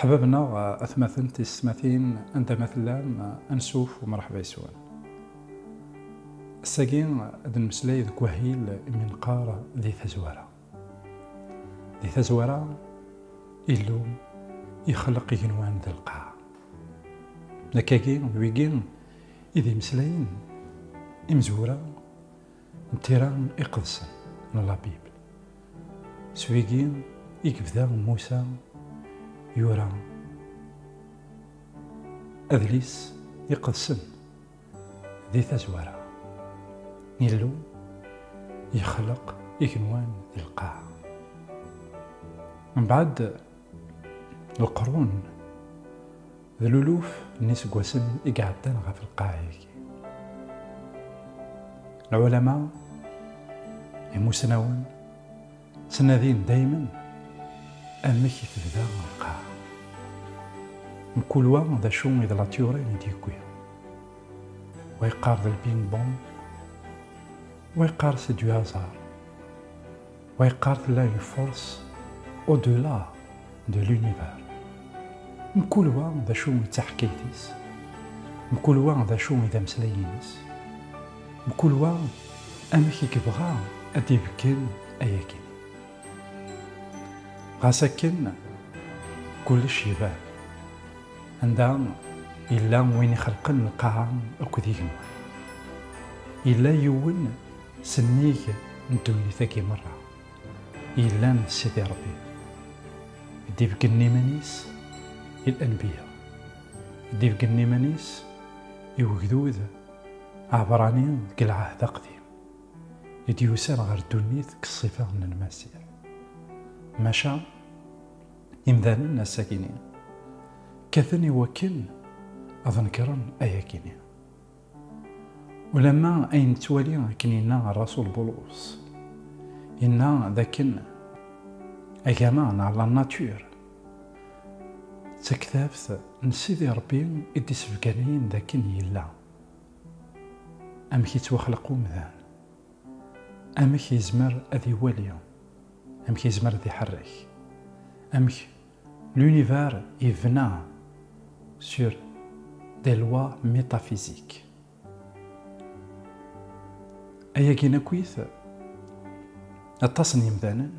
حبابنا أثمثن تسمثين أنت مثلا أنسوف ومرحبا يسوان الساقين ذن مسلاي ذك وهيل من قارة ذي ثزورة إلو يخلق ينوان ذي القاع نكاكين ويقين إذي مسلاين إمزورة نتيران إقدسا من لا بيبل سويقين يكفذا موسى يورا أذليس يقدسن ذي ثزورة نيلو يخلق يكنوان ذي القاع من بعد القرون ذي الألوف الناس قواسن يقعدن في القاع العلماء يموسناون سنادين دايما أمك يتبدا القاع مكل وان ذا شون إذا لا تيورين ديكويا ويقار ذا البين بون ويقار سي دو هازار ويقار لا une force au-delà de l'univers مكل وان ذا شون تحكيتيس مكل وان ذا شون إذا مسلايينيس مكل وان أمك يكبغا أدي بكين أياكين غاسكن كلش يبان عندها إلا وين يخلقن القاعة أكدي جنوان إلا يون سنيك ندوني ثاكي مرة إلا سيدي ربي يدي بكني منيس الأنبياء يدي بكني منيس يوجدود عبراني كالعهد قديم يدي يسار غير دونيت كالصفة من المسيح ماشا إمذانا الساكنين كثني وكن أذنكرن أياكيني ولما أين توالي كنينا الرسول بولس إنا ذاكن أجامان على الناتور تكتافت نسيدي ربي إدي سفكانين ذاكن يلا أمك يتوخلقو مذان أمك يزمر أذي واليا أمك يزمر ذي حرك أمك l'univers est venu sur des lois métaphysiques. أيا كينا كويث التصنيم ذانا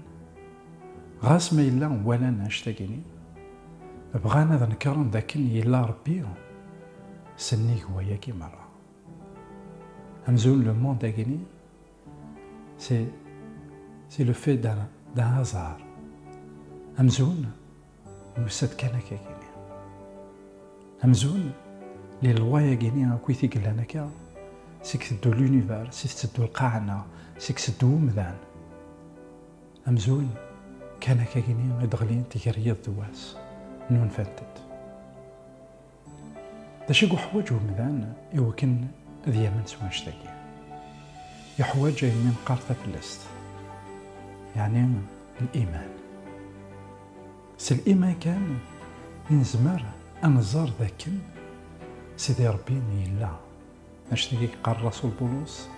غاس ما يلا ولا ناشتاقيني بغانا ذا نكرن ذاكن يلا ربي سنيك وياكي مرة همزون لو موند داكيني سي لو في دان هازار همزون مسد كان كاكيني همزون لي لوايا كيني كويثي قلنا كا سيك تدو لونيفير سيك تدو القاعنا سيك تدو مذان همزون كان كاكيني دغلين تيكريا الدواس نون فاتت داشي حواجو مذان يوكن ذي من سواش تاكي يحواج من قارثة فلست يعني الإيمان سي الإيمان كان نزمر أنزار ذاكن سيدي ربي يلا نشتكي قال الرسول بولس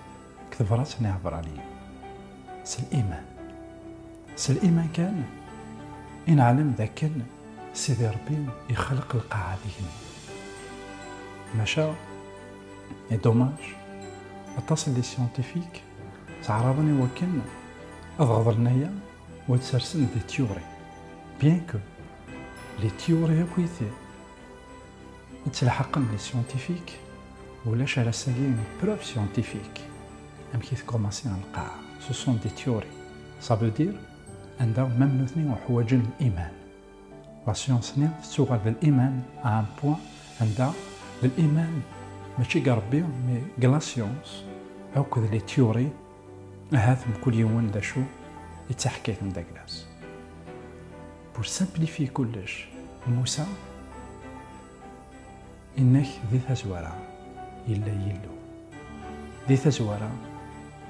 كتب راسنا عبرانية سي الإيمان كان إن علم ذاكن سيدي ربي يخلق القاعة ذيك ماشا اي دوماج اتصل لي سيونتيفيك تعرضني وكن أضغط لنايا وتسرسل دي تيوري bien que les théories كويثي يتلحقن لي سيونتيفيك ولاش على ساقين بروف سيونتيفيك ام كي تكوماسي على القاعة سو سون دي تيوري سا فو دير عندها ممنوثني وحواجن الإيمان لا سيونس ني تسوغل بالإيمان ان بوان عندها بالإيمان ماشي كاع ربي مي كلا سيونس هاكد لي تيوري هاثم كل يوم دا شو يتحكيت من داك الناس pour simplifier كلش موسى إنك ذي ثزورة إلا يلو ذي ثزورة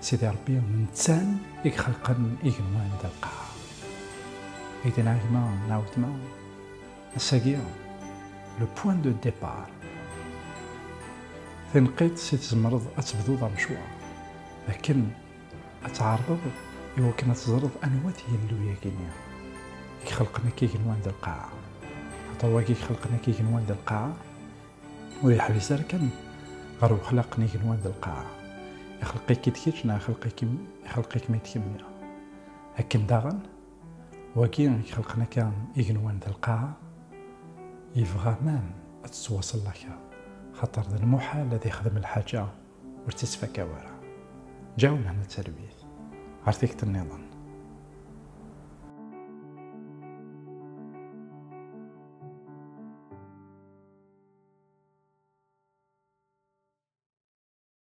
سيدي ربي من تسان يخلقن إجمال دا القاعة إذا نعاود ما الساقية لو بوان دو ديبار تنقيت سي تزمرض أتبدو ذا مشوار لكن أتعرض يمكن تزرض أنوات يلو ياكينيا يخلقنا كي كنوان ذا القاعة خاطر واكي خلقنا كي جنوان دا القاعة ويحب يسار كان غير خلقني جنوان دا القاعة يخلقك كي تكيتشنا يخلقك ما يتكمل هكذا داغن واكي خلقنا كان يجنوان دا القاعة يبغى مام تتواصل لك خاطر المحال الذي يخدم الحاجة وتسفى كوارع جاونا هنا التربية عرفتك النظام